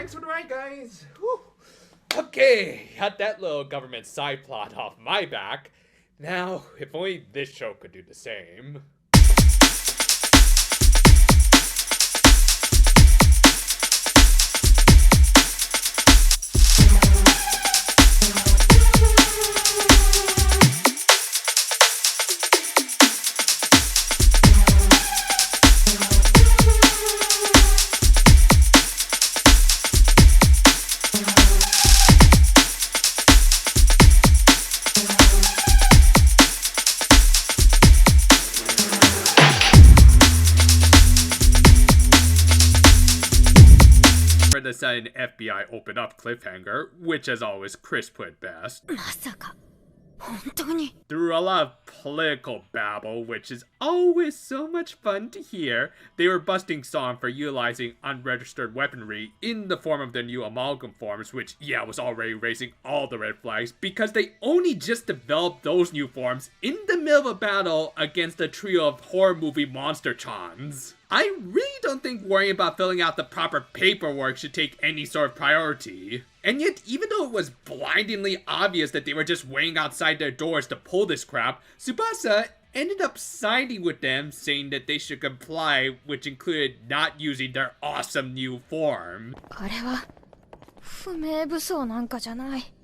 thanks for the ride, guys. Whew. Okay, had that little government side plot off my back. Now, if only this show could do the same. The sudden FBI open up cliffhanger, which as always Chris put best. Through a lot of political babble, which is always so much fun to hear, they were busting Song for utilizing unregistered weaponry in the form of their new amalgam forms, which, yeah, was already raising all the red flags, because they only just developed those new forms in the middle of a battle against a trio of horror movie monster-chons. I really don't think worrying about filling out the proper paperwork should take any sort of priority. And yet, even though it was blindingly obvious that they were just waiting outside their doors to pull this crap, Tsubasa ended up siding with them, saying that they should comply, which included not using their awesome new form.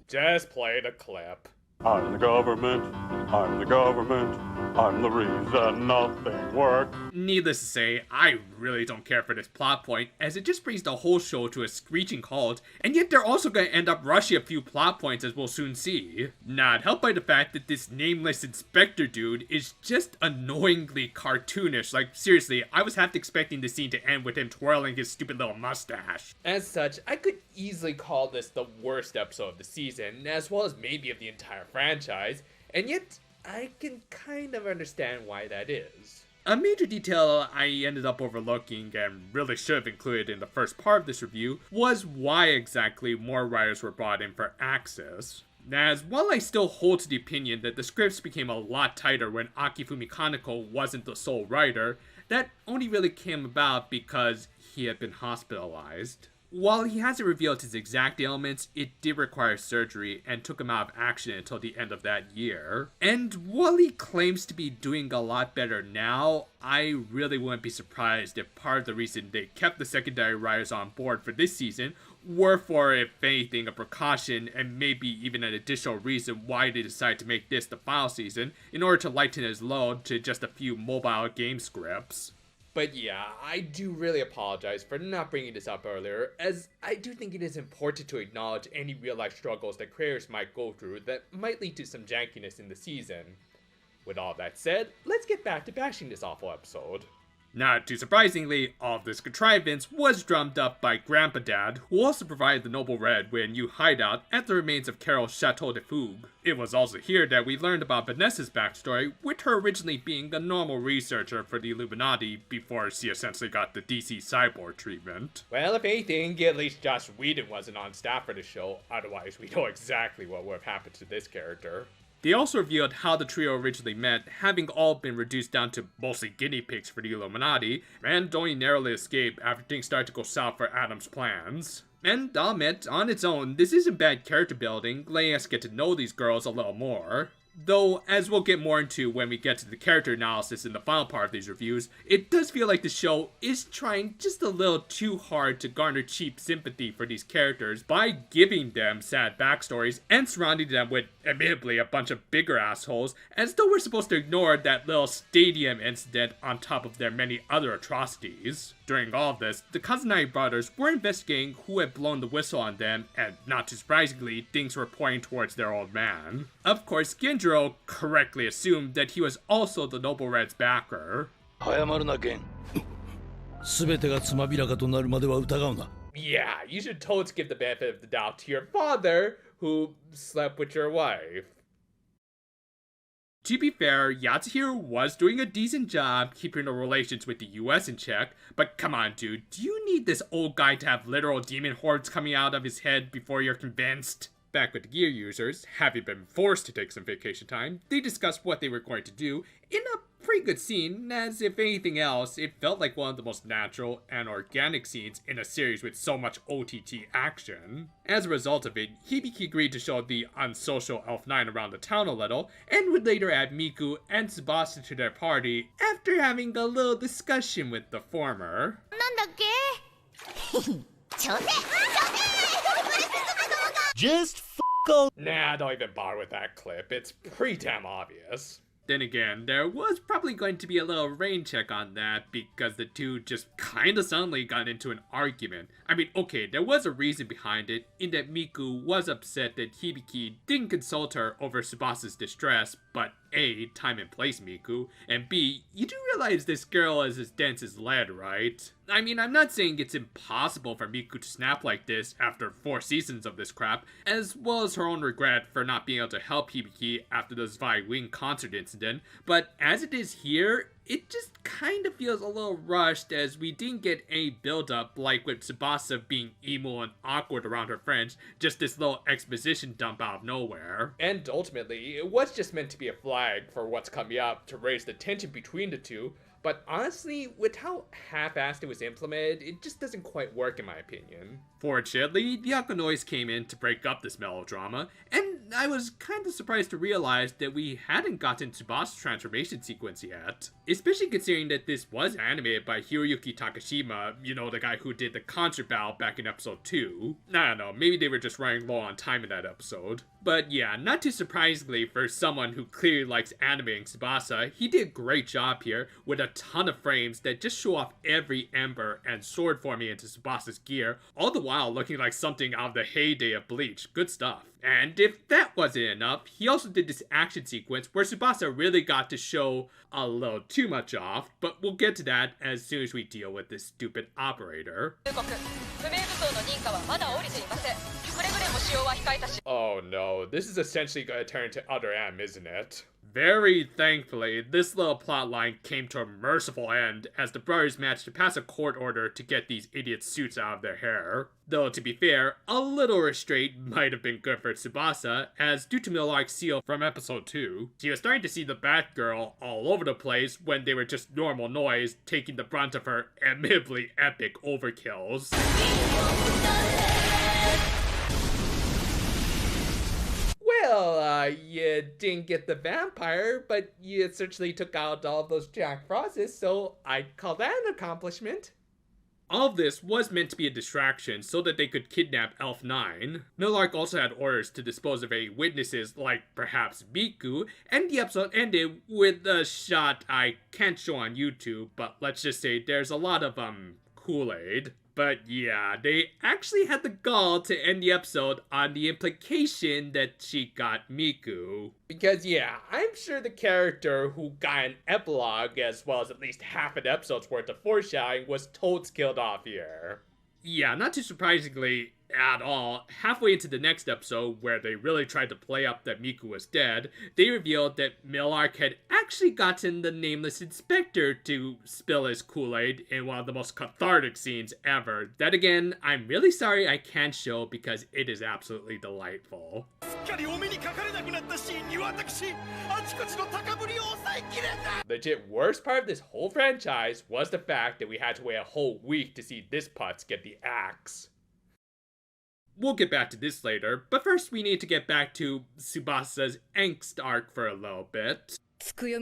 Just play the clip. I'm the government, I'm the government, I'm the reason nothing works. Needless to say, I really don't care for this plot point, as it just brings the whole show to a screeching halt, and yet they're also going to end up rushing a few plot points, as we'll soon see. Not helped by the fact that this nameless inspector dude is just annoyingly cartoonish. Like, seriously, I was half expecting the scene to end with him twirling his stupid little mustache. As such, I could easily call this the worst episode of the season, as well as maybe of the entire franchise, and yet I can kind of understand why that is. A major detail I ended up overlooking and really should have included in the first part of this review was why exactly more writers were brought in for Axis. As while I still hold to the opinion that the scripts became a lot tighter when Akifumi Kaneko wasn't the sole writer, that only really came about because he had been hospitalized. While he hasn't revealed his exact ailments, it did require surgery and took him out of action until the end of that year. And while he claims to be doing a lot better now, I really wouldn't be surprised if part of the reason they kept the secondary writers on board for this season were for, if anything, a precaution and maybe even an additional reason why they decided to make this the final season in order to lighten his load to just a few mobile game scripts. But yeah, I do really apologize for not bringing this up earlier, as I do think it is important to acknowledge any real-life struggles that creators might go through that might lead to some jankiness in the season. With all that said, let's get back to bashing this awful episode. Not too surprisingly, all of this contrivance was drummed up by Grandpa Dad, who also provided the Noble Red with a new hideout at the remains of Carol's Chateau de Fougue. It was also here that we learned about Vanessa's backstory, with her originally being a normal researcher for the Illuminati before she essentially got the DC Cyborg treatment. Well, if anything, at least Joss Whedon wasn't on staff for the show, otherwise we know exactly what would have happened to this character. They also revealed how the trio originally met, having all been reduced down to mostly guinea pigs for the Illuminati, and only narrowly escaped after things started to go south for Adam's plans. And I'll admit, on its own, this isn't bad character building, letting us get to know these girls a little more. Though, as we'll get more into when we get to the character analysis in the final part of these reviews, it does feel like the show is trying just a little too hard to garner cheap sympathy for these characters by giving them sad backstories and surrounding them with, admittedly, a bunch of bigger assholes, as though we're supposed to ignore that little stadium incident on top of their many other atrocities. During all of this, the Kazunari brothers were investigating who had blown the whistle on them, and not too surprisingly, things were pointing towards their old man. Of course, Genjiro correctly assumed that he was also the Noble Red's backer. Yeah, you should totally give the benefit of the doubt to your father, who slept with your wife. To be fair, Yatsuhiro was doing a decent job keeping the relations with the US in check, but come on dude, do you need this old guy to have literal demon hordes coming out of his head before you're convinced? Back with the gear users, having been forced to take some vacation time, they discussed what they were going to do in a pretty good scene, as if anything else, it felt like one of the most natural and organic scenes in a series with so much OTT action. As a result of it, Hibiki agreed to show the unsocial Elf 9 around the town a little, and would later add Miku and Tsubasa to their party after having a little discussion with the former. Just f*** Nah, don't even bother with that clip, it's pretty damn obvious. Then again, there was probably going to be a little rain check on that because the two just kinda suddenly got into an argument. I mean, okay, there was a reason behind it, in that Miku was upset that Hibiki didn't consult her over Tsubasa's distress, but A, time and place Miku, and B, you do realize this girl is as dense as lead, right? I mean, I'm not saying it's impossible for Miku to snap like this after 4 seasons of this crap, as well as her own regret for not being able to help Hibiki after the Zwei Wing concert incident, but as it is here, it just kind of feels a little rushed as we didn't get any build-up like with Tsubasa being emo and awkward around her friends, just this little exposition dump out of nowhere. And ultimately, it was just meant to be a flag for what's coming up to raise the tension between the two, but honestly, with how half-assed it was implemented, it just doesn't quite work in my opinion. Fortunately, the Aqua Noise came in to break up this melodrama, and I was kinda surprised to realize that we hadn't gotten Tsubasa's transformation sequence yet. Especially considering that this was animated by Hiroyuki Takashima, you know, the guy who did the concert battle back in episode 2. I don't know, maybe they were just running low on time in that episode. But yeah, not too surprisingly for someone who clearly likes animating Tsubasa, he did a great job here with a ton of frames that just show off every ember and sword forming into Tsubasa's gear, all the while looking like something out of the heyday of Bleach. Good stuff. And if that wasn't enough, he also did this action sequence where Tsubasa really got to show a little too much off, but we'll get to that as soon as we deal with this stupid operator. Oh no, this is essentially going to turn into Other M, isn't it? Very thankfully, this little plotline came to a merciful end as the brothers managed to pass a court order to get these idiots' suits out of their hair. Though, to be fair, a little restraint might have been good for Tsubasa, as due to Millar's seal from episode 2, she was starting to see the Batgirl all over the place when they were just normal noise, taking the brunt of her admittedly epic overkills. Well, you didn't get the vampire, but you certainly took out all those Jack Frostes, so I'd call that an accomplishment. All of this was meant to be a distraction so that they could kidnap Elf 9. Millark also had orders to dispose of any witnesses like perhaps Miku, and the episode ended with a shot I can't show on YouTube, but let's just say there's a lot of, Kool-Aid. But yeah, they actually had the gall to end the episode on the implication that she got Miku. Because yeah, I'm sure the character who got an epilogue as well as at least half an episode's worth of foreshadowing was totes killed off here. Yeah, not too surprisingly at all, halfway into the next episode, where they really tried to play up that Miku was dead, they revealed that Millark had actually gotten the Nameless Inspector to spill his Kool-Aid in one of the most cathartic scenes ever. That again, I'm really sorry I can't show because it is absolutely delightful. Legit worst part of this whole franchise was the fact that we had to wait a whole week to see this putz get the axe. We'll get back to this later, but first we need to get back to Tsubasa's angst arc for a little bit. Ding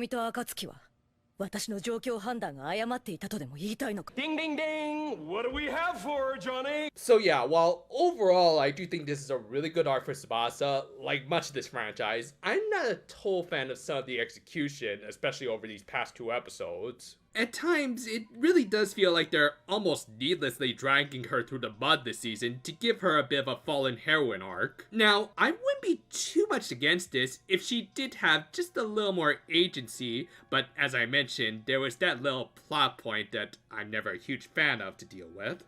ding ding! What do we have for her, Johnny? So yeah, while overall I do think this is a really good arc for Tsubasa, like much of this franchise, I'm not a total fan of some of the execution, especially over these past 2 episodes. At times, it really does feel like they're almost needlessly dragging her through the mud this season to give her a bit of a fallen heroine arc. Now, I wouldn't be too much against this if she did have just a little more agency, but as I mentioned, there was that little plot point that I'm never a huge fan of to deal with.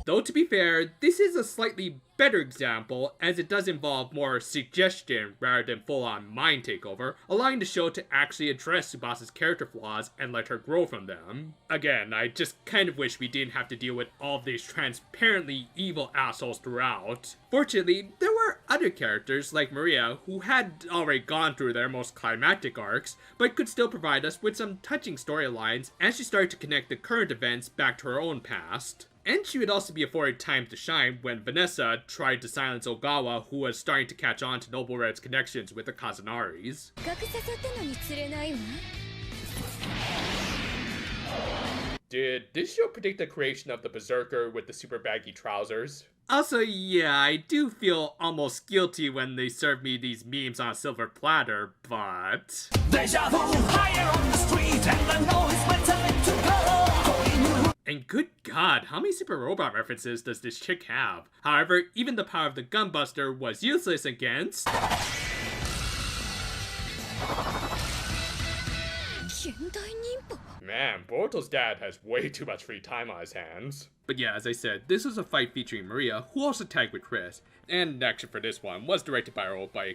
Though to be fair, this is a slightly better example as it does involve more suggestion rather than full-on mind takeover, allowing the show to actually address Tsubasa's character flaws and let her grow from them. Again, I just kind of wish we didn't have to deal with all of these transparently evil assholes throughout. Fortunately, there were other characters like Maria, who had already gone through their most climactic arcs, but could still provide us with some touching storylines as she started to connect the current events back to her own past. And she would also be afforded time to shine when Vanessa tried to silence Ogawa, who was starting to catch on to Noble Red's connections with the Kazunaris. Did this show predict the creation of the Berserker with the super baggy trousers? Also, yeah, I do feel almost guilty when they serve me these memes on a silver platter, but... Deja vu, higher on the street, and I know it's my time to go! And good god, how many super robot references does this chick have? However, even the power of the Gunbuster was useless against... Man, Boruto's dad has way too much free time on his hands. But yeah, as I said, this was a fight featuring Maria, who also tagged with Chris, and action for this one was directed by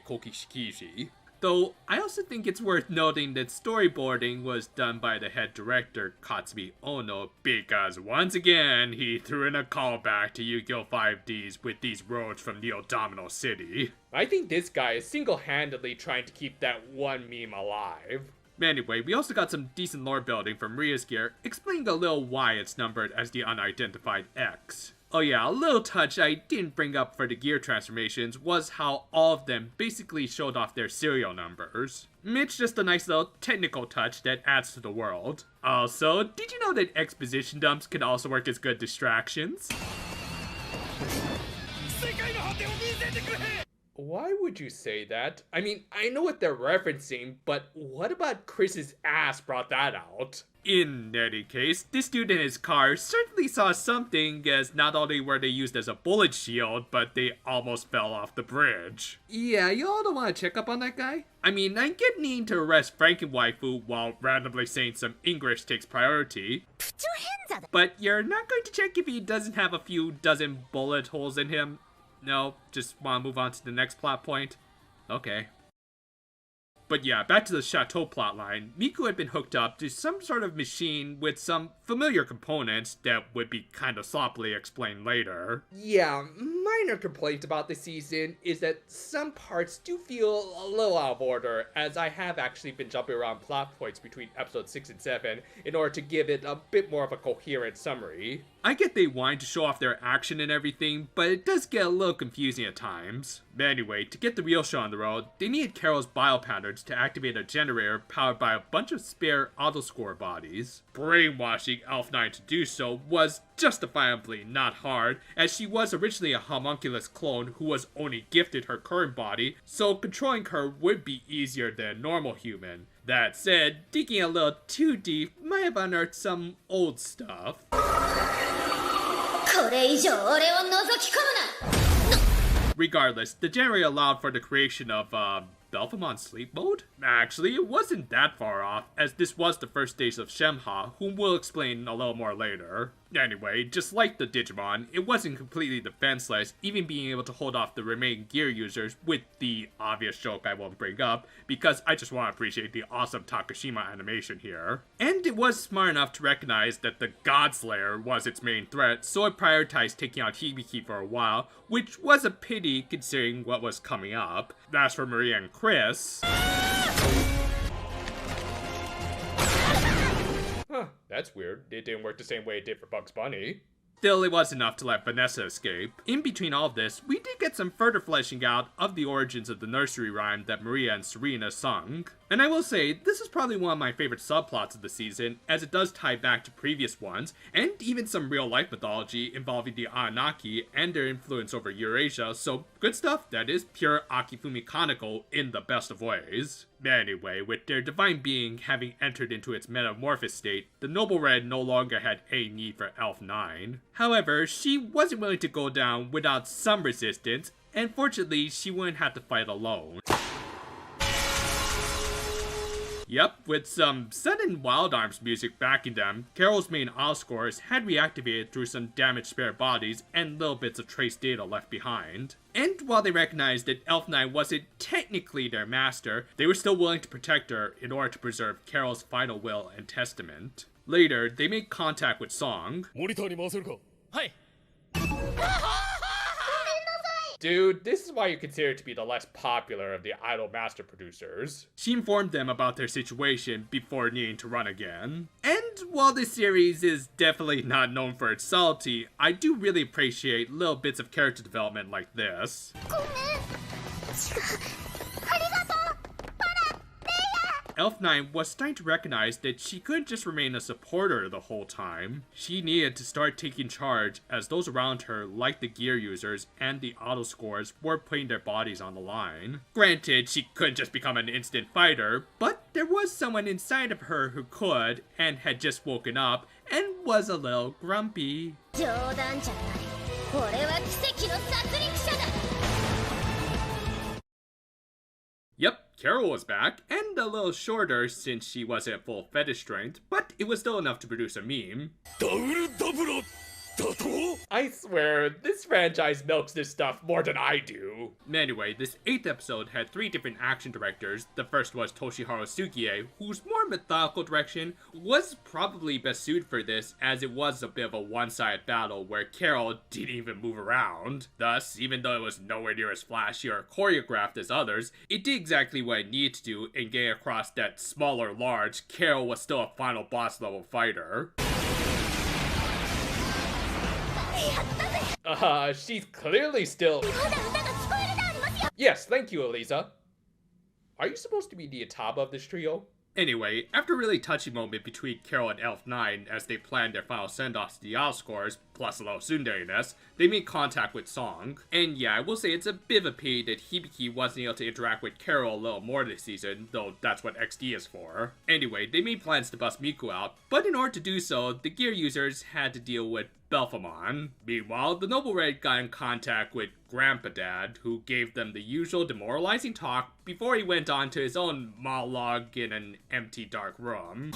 Koki Shikishi. Though, I also think it's worth noting that storyboarding was done by the head director, Katsumi Ono, because once again, he threw in a callback to Yu-Gi-Oh! 5Ds with these roads from Neo Domino City. I think this guy is single-handedly trying to keep that one meme alive. Anyway, we also got some decent lore building from Maria's gear, explaining a little why it's numbered as the unidentified X. Oh yeah, a little touch I didn't bring up for the gear transformations was how all of them basically showed off their serial numbers. It's just a nice little technical touch that adds to the world. Also, did you know that exposition dumps can also work as good distractions? Why would you say that? I mean, I know what they're referencing, but what about Chris's ass brought that out? In any case, this dude in his car certainly saw something, as not only were they used as a bullet shield, but they almost fell off the bridge. Yeah, y'all don't want to check up on that guy? I mean, I get needing to arrest Frankenwaifu while randomly saying some English takes priority. Put your hands up! But you're not going to check if he doesn't have a few dozen bullet holes in him? No, just want to move on to the next plot point? Okay. But yeah, back to the Chateau plotline, Miku had been hooked up to some sort of machine with some familiar components that would be kind of sloppily explained later. Yeah, minor complaint about the season is that some parts do feel a little out of order, as I have actually been jumping around plot points between episodes 6 and 7 in order to give it a bit more of a coherent summary. I get they wanted to show off their action and everything, but it does get a little confusing at times. But anyway, to get the real show on the road, they needed Carol's biopatterns to activate a generator powered by a bunch of spare autoscore bodies. Brainwashing Elf9 to do so was justifiably not hard, as she was originally a homunculus clone who was only gifted her current body, so controlling her would be easier than a normal human. That said, digging a little too deep might have unearthed some old stuff. Regardless, the generator allowed for the creation of, Belphemon sleep mode? Actually, it wasn't that far off, as this was the first stage of Shemha, whom we'll explain a little more later. Anyway, just like the Digimon, it wasn't completely defenseless, even being able to hold off the remaining gear users with the obvious joke I won't bring up, because I just want to appreciate the awesome Takashima animation here. And it was smart enough to recognize that the Godslayer was its main threat, so it prioritized taking out Hibiki for a while, which was a pity considering what was coming up. As for Maria and Chris... Huh, that's weird. It didn't work the same way it did for Bugs Bunny. Still, it was enough to let Vanessa escape. In between all of this, we did get some further fleshing out of the origins of the nursery rhyme that Maria and Serena sung. And I will say, this is probably one of my favorite subplots of the season, as it does tie back to previous ones, and even some real-life mythology involving the Anunnaki and their influence over Eurasia, so good stuff that is pure Akifumi Kaneko in the best of ways. Anyway, with their divine being having entered into its metamorphosis state, the Noble Red no longer had any need for Elf9. However, she wasn't willing to go down without some resistance, and fortunately, she wouldn't have to fight alone. Yep, with some sudden Wild Arms music backing them, Carol's main autoscores had reactivated through some damaged spare bodies and little bits of trace data left behind. And while they recognized that Elf9 wasn't technically their master, they were still willing to protect her in order to preserve Carol's final will and testament. Later, they made contact with Song. Dude, this is why you're considered to be the less popular of the idol master producers. She informed them about their situation before needing to run again. And while this series is definitely not known for its subtlety, I do really appreciate little bits of character development like this. Elf9 was starting to recognize that she couldn't just remain a supporter the whole time. She needed to start taking charge, as those around her, like the gear users and the auto scores, were putting their bodies on the line. Granted, she couldn't just become an instant fighter, but there was someone inside of her who could, and had just woken up, and was a little grumpy. Yep, Carol was back, and a little shorter since she wasn't at full fetish strength, but it was still enough to produce a meme. I swear, this franchise milks this stuff more than I do. Anyway, this 8th episode had 3 different action directors. The first was Toshiharu Sukie, whose more methodical direction was probably best suited for this, as it was a bit of a one-sided battle where Carol didn't even move around. Thus, even though it was nowhere near as flashy or choreographed as others, it did exactly what it needed to do, and getting across that smaller large, Carol was still a final boss level fighter. She's clearly still... Yes, thank you, Eliza. Are you supposed to be the Ataba of this trio? Anyway, after a really touchy moment between Carol and Elf9 as they planned their final send-offs to the auto scores, plus a little tsundere-ness, they made contact with Song. And yeah, I will say it's a bit of a pity that Hibiki wasn't able to interact with Carol a little more this season, though that's what XD is for. Anyway, they made plans to bust Miku out, but in order to do so, the gear users had to deal with Belphemon. Meanwhile, the Noble Red got in contact with Grandpa Dad, who gave them the usual demoralizing talk before he went on to his own monologue in an empty dark room.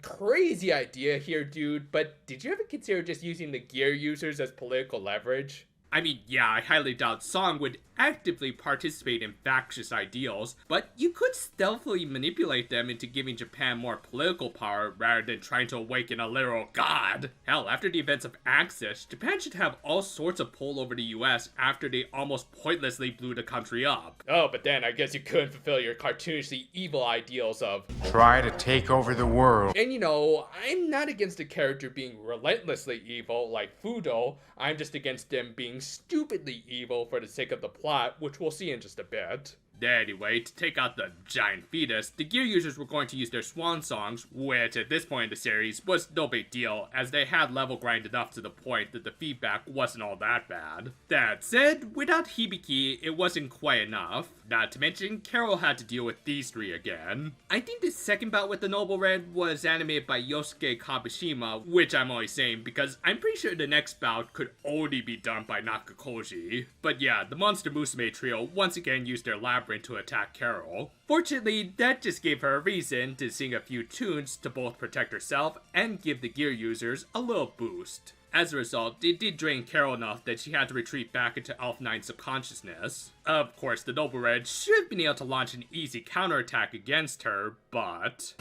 Crazy idea here, dude, but did you ever consider just using the gear users as political leverage? I mean, yeah, I highly doubt Song would actively participate in factious ideals, but you could stealthily manipulate them into giving Japan more political power rather than trying to awaken a literal god. Hell, after the events of Axis, Japan should have all sorts of pull over the US after they almost pointlessly blew the country up. Oh, but then I guess you couldn't fulfill your cartoonishly evil ideals of try to take over the world. And you know, I'm not against a character being relentlessly evil like Fudo, I'm just against them being stupidly evil for the sake of the plot, which we'll see in just a bit. Anyway, to take out the giant fetus, the gear users were going to use their swan songs, which at this point in the series was no big deal, as they had level grind enough to the point that the feedback wasn't all that bad. That said, without Hibiki, it wasn't quite enough. Not to mention, Carol had to deal with these 3 again. I think the second bout with the Noble Red was animated by Yosuke Kabishima, which I'm only saying because I'm pretty sure the next bout could only be done by Nakakoji. But yeah, the Monster Musume trio once again used their labyrinth to attack Carol. Fortunately, that just gave her a reason to sing a few tunes to both protect herself and give the gear users a little boost. As a result, it did drain Carol enough that she had to retreat back into Elf9's subconsciousness. Of course, the Noble Red should have been able to launch an easy counterattack against her, but...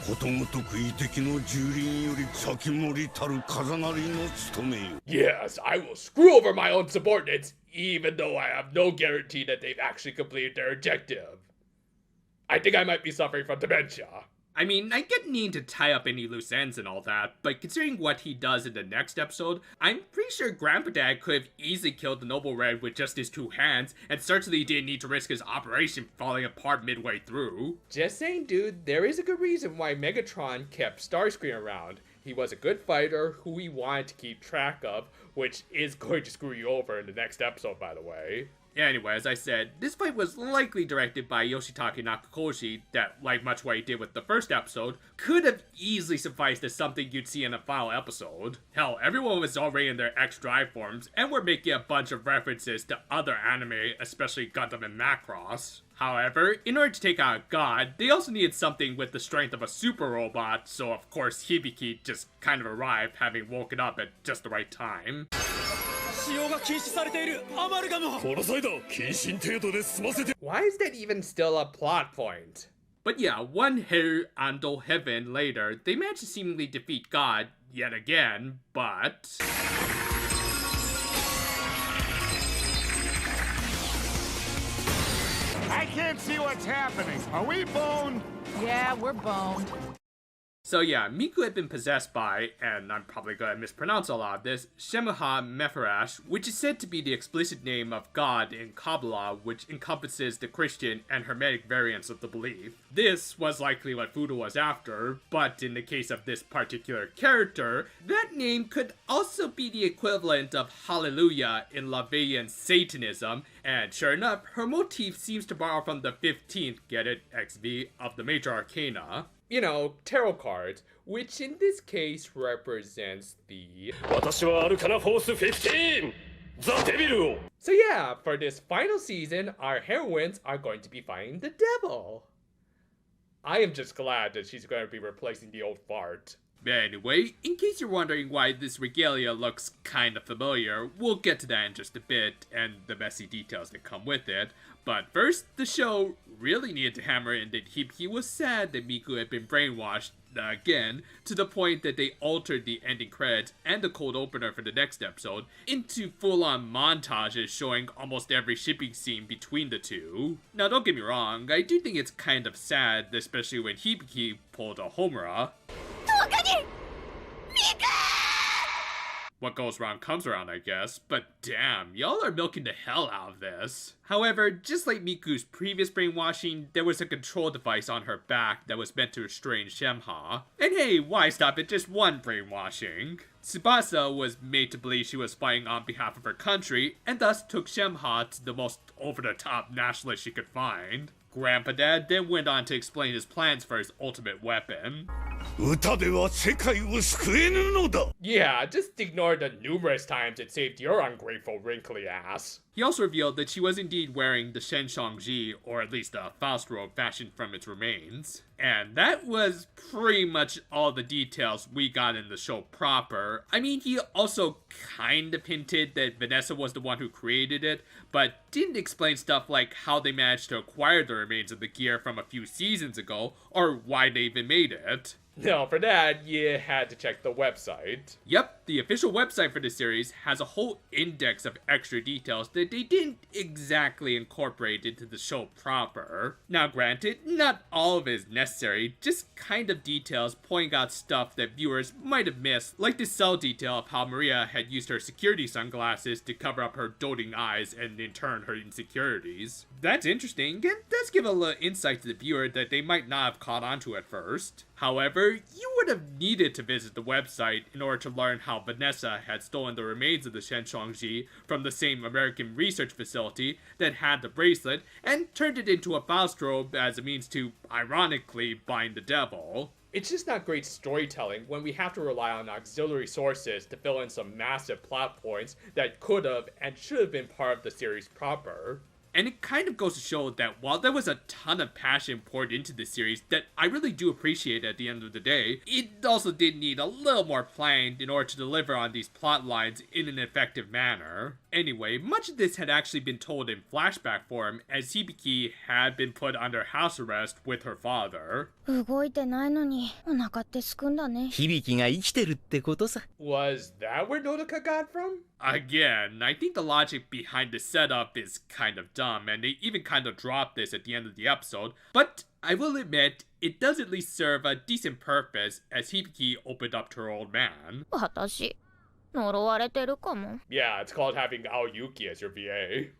Yes, I will screw over my own subordinates, even though I have no guarantee that they've actually completed their objective. I think I might be suffering from dementia. I mean, I get needing to tie up any loose ends and all that, but considering what he does in the next episode, I'm pretty sure Grandpa Dad could have easily killed the Noble Red with just his 2 hands, and certainly didn't need to risk his operation falling apart midway through. Just saying, dude, there is a good reason why Megatron kept Starscream around. He was a good fighter who he wanted to keep track of, which is going to screw you over in the next episode, by the way. Anyway, as I said, this fight was likely directed by Yoshitaka Nakakoshi that, like much what he did with the first episode, could have easily sufficed as something you'd see in a final episode. Hell, everyone was already in their X-Drive forms, and were making a bunch of references to other anime, especially Gundam and Macross. However, in order to take out a god, they also needed something with the strength of a super robot, so of course Hibiki just kind of arrived, having woken up at just the right time. Why is that even still a plot point? But yeah, one Heru Ando Heaven later, they managed to seemingly defeat God, yet again, but... I can't see what's happening. Are we boned? Yeah, we're boned. So yeah, Miku had been possessed by, and I'm probably going to mispronounce a lot of this, Shemha Meferash, which is said to be the explicit name of God in Kabbalah, which encompasses the Christian and Hermetic variants of the belief. This was likely what Fudo was after, but in the case of this particular character, that name could also be the equivalent of Hallelujah in Laveyan Satanism, and sure enough, her motif seems to borrow from the 15th, get it, XV, of the major arcana. You know, tarot cards, which in this case represents the... 私はアルカナフォース15! The Devil! So yeah, for this final season, our heroines are going to be fighting the devil. I am just glad that she's going to be replacing the old fart. Anyway, in case you're wondering why this regalia looks kinda familiar, we'll get to that in just a bit, and the messy details that come with it. But first, the show really needed to hammer in that Hibiki was sad that Miku had been brainwashed, again, to the point that they altered the ending credits and the cold opener for the next episode into full-on montages showing almost every shipping scene between the two. Now don't get me wrong, I do think it's kind of sad, especially when Hibiki pulled a Homura. What goes around comes around, I guess, but damn, y'all are milking the hell out of this. However, just like Miku's previous brainwashing, there was a control device on her back that was meant to restrain Shemha. And hey, why stop at just one brainwashing? Tsubasa was made to believe she was fighting on behalf of her country, and thus took Shemha to the most over-the-top nationalist she could find. Grandpa Dad then went on to explain his plans for his ultimate weapon. Yeah, just ignore the numerous times it saved your ungrateful wrinkly ass. He also revealed that she was indeed wearing the Shenshongji, or at least a Faust robe fashioned from its remains. And that was pretty much all the details we got in the show proper. I mean, he also kinda hinted that Vanessa was the one who created it, but didn't explain stuff like how they managed to acquire the remains of the gear from a few seasons ago, or why they even made it. No, for that, you had to check the website. Yep, the official website for the series has a whole index of extra details that they didn't exactly incorporate into the show proper. Now granted, not all of it is necessary, just kind of details pointing out stuff that viewers might have missed, like the cell detail of how Maria had used her security sunglasses to cover up her doting eyes and in turn her insecurities. That's interesting, and does give a little insight to the viewer that they might not have caught on to at first. However, you would have needed to visit the website in order to learn how Vanessa had stolen the remains of the Shenshongji from the same American research facility that had the bracelet and turned it into a Faust robe as a means to, ironically, bind the devil. It's just not great storytelling when we have to rely on auxiliary sources to fill in some massive plot points that could have and should have been part of the series proper. And it kind of goes to show that while there was a ton of passion poured into this series that I really do appreciate at the end of the day, it also did need a little more planning in order to deliver on these plot lines in an effective manner. Anyway, much of this had actually been told in flashback form as Hibiki had been put under house arrest with her father. 動いてないのにお腹ってすくんだね。響が生きてるってことさ。 Was that where Nodoka got from? Again, I think the logic behind the setup is kind of dumb, and they even kind of dropped this at the end of the episode, but I will admit, it does at least serve a decent purpose as Hibiki opened up to her old man. 私呪われてるかも。 Yeah, it's called having Aoyuki as your VA.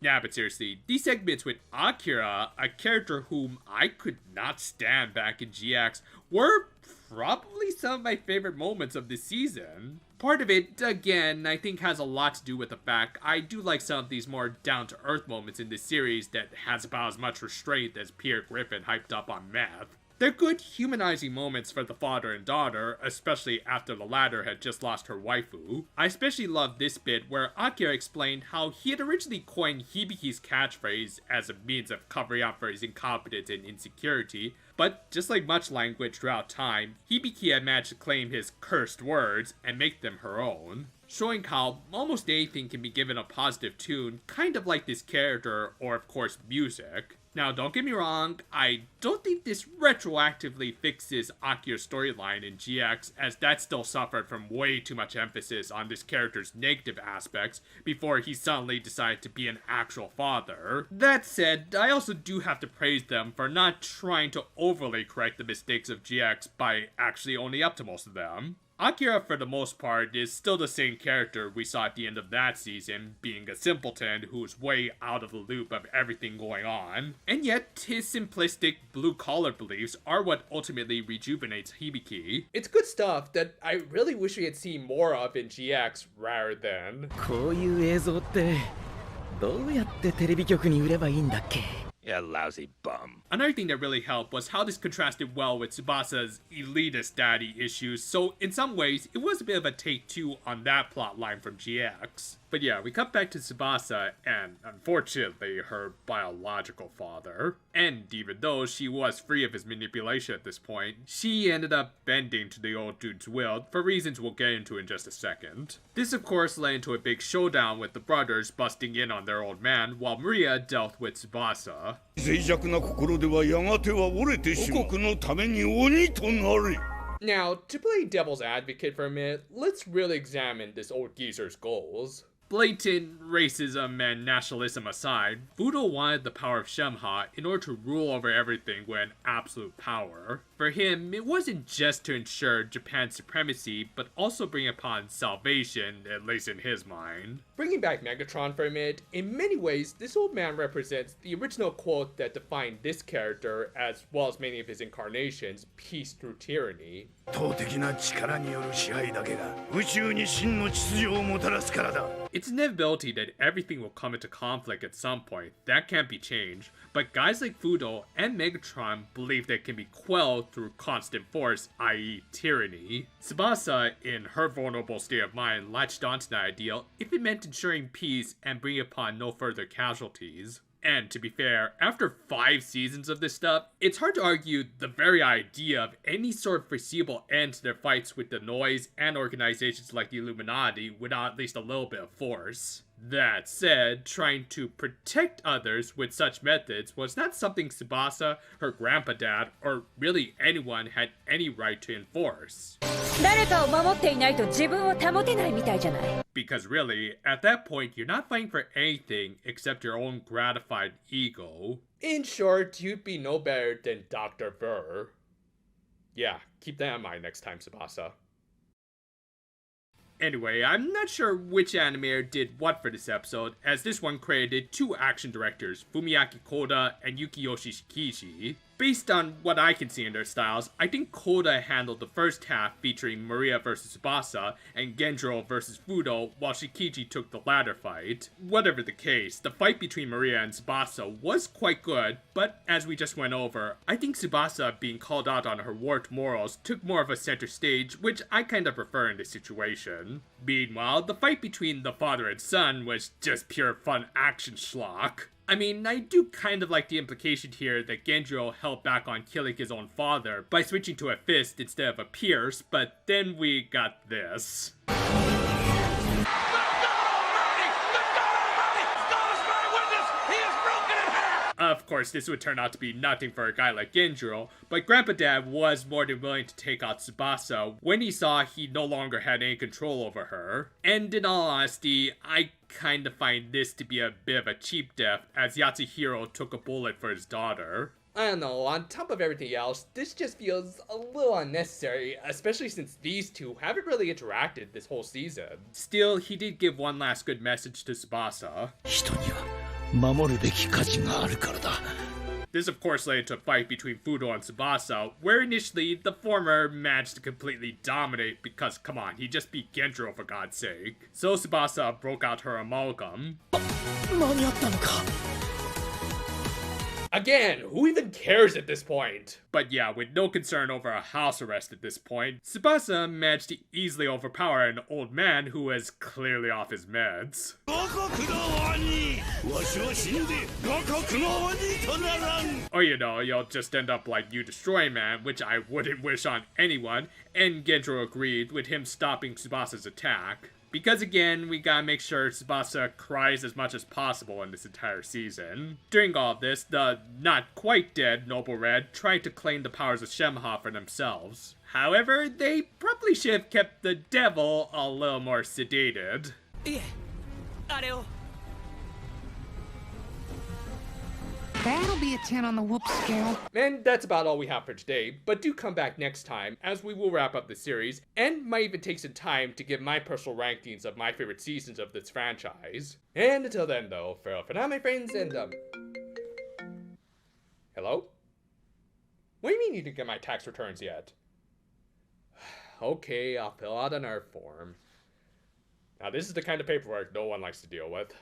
Yeah, but seriously, these segments with Akira, a character whom I could not stand back in GX, were probably some of my favorite moments of this season. Part of it, again, I think has a lot to do with the fact I do like some of these more down-to-earth moments in this series that has about as much restraint as Peter Griffin hyped up on meth. They're good humanizing moments for the father and daughter, especially after the latter had just lost her waifu. I especially love this bit where Akira explained how he had originally coined Hibiki's catchphrase as a means of covering up for his incompetence and insecurity, but just like much language throughout time, Hibiki had managed to claim his cursed words and make them her own, showing how almost anything can be given a positive tune, kind of like this character or of course music. Now, don't get me wrong, I don't think this retroactively fixes Akira's storyline in GX, as that still suffered from way too much emphasis on this character's negative aspects before he suddenly decided to be an actual father. That said, I also do have to praise them for not trying to overly correct the mistakes of GX by actually owning up to most of them. Akira, for the most part, is still the same character we saw at the end of that season, being a simpleton who's way out of the loop of everything going on. And yet, his simplistic blue-collar beliefs are what ultimately rejuvenates Hibiki. It's good stuff that I really wish we had seen more of in GX rather than... こういう映像ってどうやってテレビ局に売ればいいんだっけ? You lousy bum. Another thing that really helped was how this contrasted well with Tsubasa's elitist daddy issues, so in some ways, it was a bit of a take two on that plotline from GX. But yeah, we cut back to Tsubasa and, unfortunately, her biological father. And even though she was free of his manipulation at this point, she ended up bending to the old dude's will for reasons we'll get into in just a second. This of course led into a big showdown with the brothers busting in on their old man while Maria dealt with Tsubasa. 脆弱な心ではやがては折れてしまう。王国のために鬼となれ。 Now, to play devil's advocate for a minute, let's really examine this old geezer's goals. Blatant racism and nationalism aside, Fudo wanted the power of Shemha in order to rule over everything with absolute power. For him, it wasn't just to ensure Japan's supremacy, but also bring upon salvation, at least in his mind. Bringing back Megatron for a minute, in many ways, this old man represents the original quote that defined this character, as well as many of his incarnations, peace through tyranny. 圧倒的な力による支配だけが宇宙に真の秩序をもたらすからだ。 It's an inevitability that everything will come into conflict at some point. That can't be changed. But guys like Fudo and Megatron believe that it can be quelled through constant force, i.e. tyranny. Tsubasa, in her vulnerable state of mind, latched onto that ideal if it meant ensuring peace and bringing upon no further casualties. And to be fair, after 5 seasons of this stuff, it's hard to argue the very idea of any sort of foreseeable end to their fights with the noise and organizations like the Illuminati without at least a little bit of force. That said, trying to protect others with such methods was not something Tsubasa, her grandpa dad, or really anyone had any right to enforce. 誰かを守っていないと自分を保てないみたいじゃない。 Because really, at that point, you're not fighting for anything except your own gratified ego. In short, you'd be no better than Dr. Ver. Yeah, keep that in mind next time, Tsubasa. Anyway, I'm not sure which animator did what for this episode, as this one credited 2 action directors, Fumiaki Koda and Yukiyoshi Shikishi. Based on what I can see in their styles, I think Koda handled the first half featuring Maria vs Tsubasa and Genjiro vs Fudo, while Shikichi took the latter fight. Whatever the case, the fight between Maria and Tsubasa was quite good, but as we just went over, I think Tsubasa being called out on her warped morals took more of a center stage, which I kinda prefer in this situation. Meanwhile, the fight between the father and son was just pure fun action schlock. I mean, I do kind of like the implication here that Genjiro held back on killing his own father by switching to a fist instead of a pierce, but then we got this. Of course, this would turn out to be nothing for a guy like Genjiro, but Grandpa Dad was more than willing to take out Tsubasa when he saw he no longer had any control over her. And in all honesty, I kind of find this to be a bit of a cheap death, as Yatsuhiro took a bullet for his daughter. I don't know, on top of everything else, this just feels a little unnecessary, especially since these two haven't really interacted this whole season. Still, he did give one last good message to Tsubasa. 人には守るべき価値があるからだ。 This of course led to a fight between Fudo and Tsubasa, where initially the former managed to completely dominate because, come on, he just beat Genjiro for God's sake. So Tsubasa broke out her amalgam. 間に合ったのか。 Again, who even cares at this point? But yeah, with no concern over a house arrest at this point, Tsubasa managed to easily overpower an old man who was clearly off his meds. Or you know, you'll just end up like You Destroy Man, which I wouldn't wish on anyone, and Genjiro agreed with him stopping Tsubasa's attack. Because again, we gotta make sure Tsubasa cries as much as possible in this entire season. During all of this, the not quite dead Noble Red tried to claim the powers of Shemaha for themselves. However, they probably should have kept the devil a little more sedated. That'll be a 10 on the whoop scale. And that's about all we have for today, but do come back next time as we will wrap up the series and might even take some time to give my personal rankings of my favorite seasons of this franchise. And until then though, farewell for now my friends, and hello? What do you mean you didn't get my tax returns yet? Okay, I'll fill out an ERF form. Now this is the kind of paperwork no one likes to deal with.